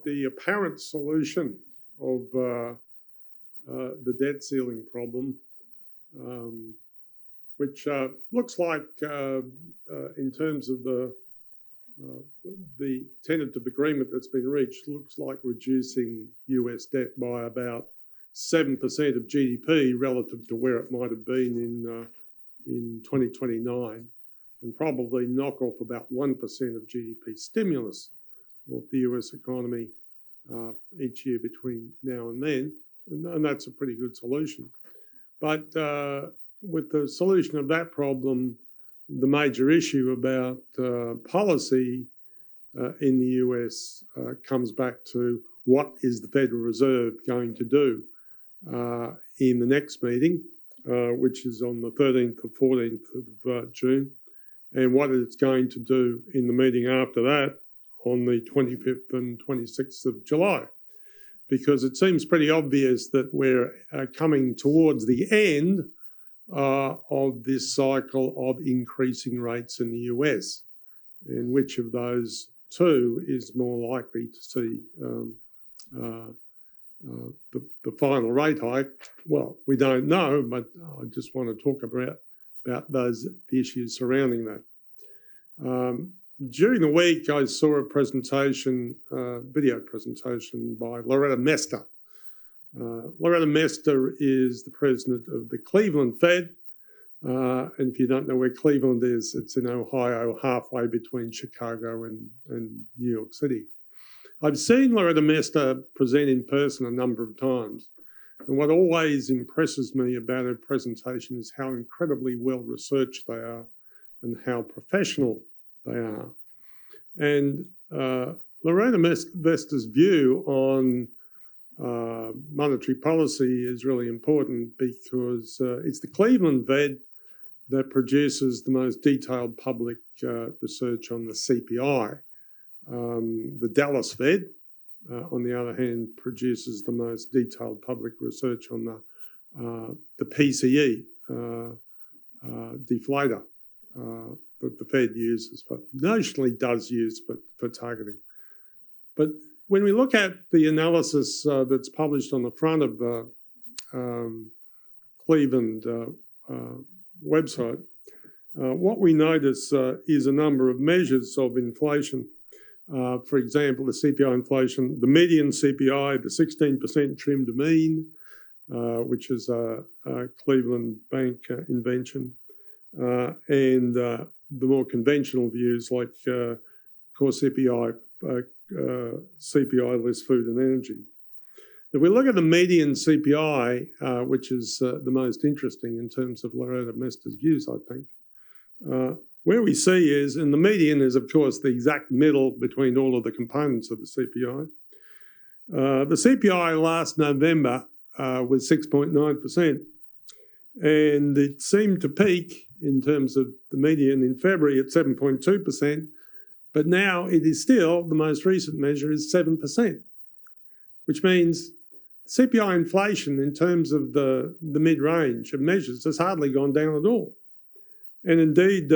that the apparent solution of the debt ceiling problem, which looks like, in terms of the tentative agreement that's been reached, looks like reducing US debt by about 7% of GDP relative to where it might have been in 2029, and probably knock off about 1% of GDP stimulus of the US economy each year between now and then, and that's a pretty good solution. But with the solution of that problem, the major issue about policy in the US comes back to what is the Federal Reserve going to do in the next meeting, which is on the 13th or 14th of June, and what it's going to do in the meeting after that on the 25th and 26th of July. Because it seems pretty obvious that we're coming towards the end of this cycle of increasing rates in the US, and which of those two is more likely to see the final rate hike? Well, we don't know, but I just want to talk about the issues surrounding that. During the week, I saw a presentation, video presentation by Loretta Mester. Loretta Mester is the president of the Cleveland Fed. And if you don't know where Cleveland is, it's in Ohio, halfway between Chicago and New York City. I've seen Loretta Mester present in person a number of times. And what always impresses me about her presentation is how incredibly well researched they are and how professional they are. And Loretta Mester's view on monetary policy is really important because it's the Cleveland Fed that produces the most detailed public research on the CPI. The Dallas Fed, on the other hand, produces the most detailed public research on the PCE deflator that the Fed uses, but notionally does use for targeting. But when we look at the analysis that's published on the front of the Cleveland website, what we notice is a number of measures of inflation. For example, the CPI inflation, the median CPI, the 16% trimmed mean, which is a Cleveland Bank invention, and the more conventional views like core CPI, CPI less food and energy. If we look at the median CPI, which is the most interesting in terms of Loretta Mester's views, I think, where we see is, and the median is, of course, the exact middle between all of the components of the CPI. The CPI last November was 6.9%, and it seemed to peak in terms of the median in February at 7.2%, but now it is still, the most recent measure is 7%, which means CPI inflation in terms of the mid-range of measures has hardly gone down at all. And indeed,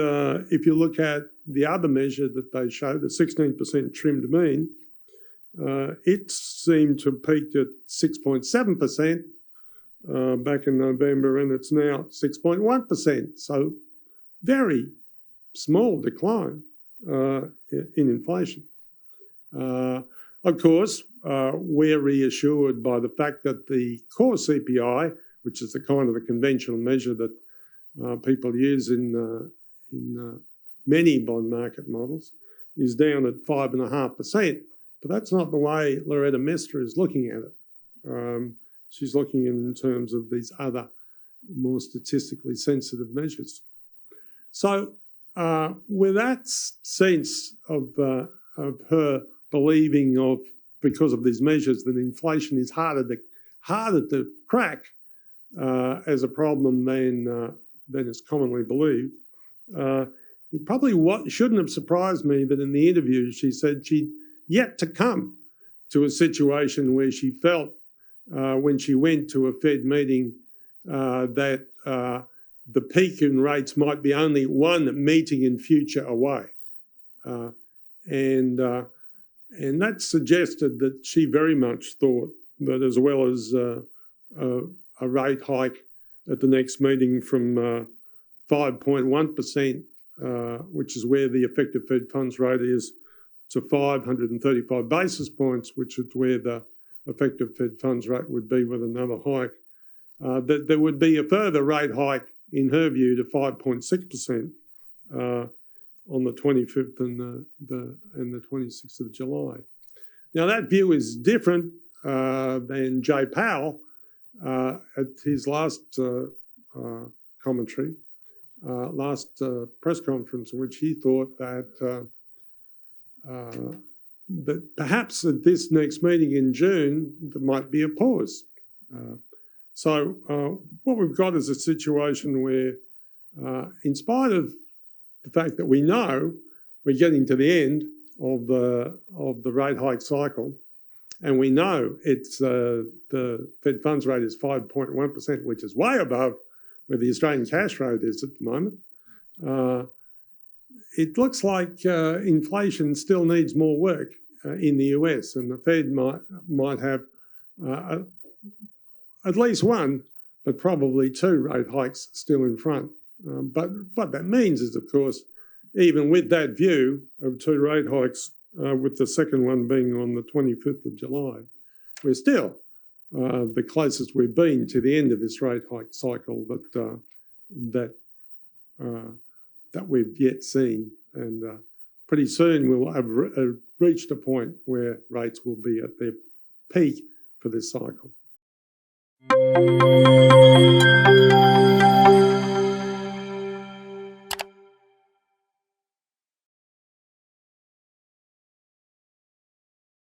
if you look at the other measure that they show, the 16% trimmed mean, it seemed to have peaked at 6.7% back in November, and it's now 6.1%. So very small decline in inflation. Of course, we're reassured by the fact that the core CPI, which is the kind of the conventional measure that people use in many bond market models, is down at 5.5%. But that's not the way Loretta Mester is looking at it. She's looking in terms of these other more statistically sensitive measures. So with that sense of her believing because of these measures, that inflation is harder to crack as a problem than is commonly believed, it probably shouldn't have surprised me that in the interview she said she'd yet to come to a situation where she felt when she went to a Fed meeting that the peak in rates might be only one meeting in future away. And And that suggested that she very much thought that, as well as a rate hike at the next meeting from 5.1%, which is where the effective Fed funds rate is, to 535 basis points, which is where the effective Fed funds rate would be with another hike, that there would be a further rate hike, in her view, to 5.6% on the 25th and the 26th of July. Now, that view is different than Jay Powell at his last commentary, last press conference, in which he thought that perhaps at this next meeting in June, there might be a pause. So what we've got is a situation where, in spite of the fact that we know we're getting to the end of the rate hike cycle, and we know it's the Fed funds rate is 5.1%, which is way above where the Australian cash rate is at the moment. It looks like inflation still needs more work in the US, and the Fed might have at least one, but probably two rate hikes still in front. But what that means is, of course, even with that view of two rate hikes, with the second one being on the 25th of July, we're still the closest we've been to the end of this rate hike cycle that we've yet seen. And pretty soon we'll have reached a point where rates will be at their peak for this cycle.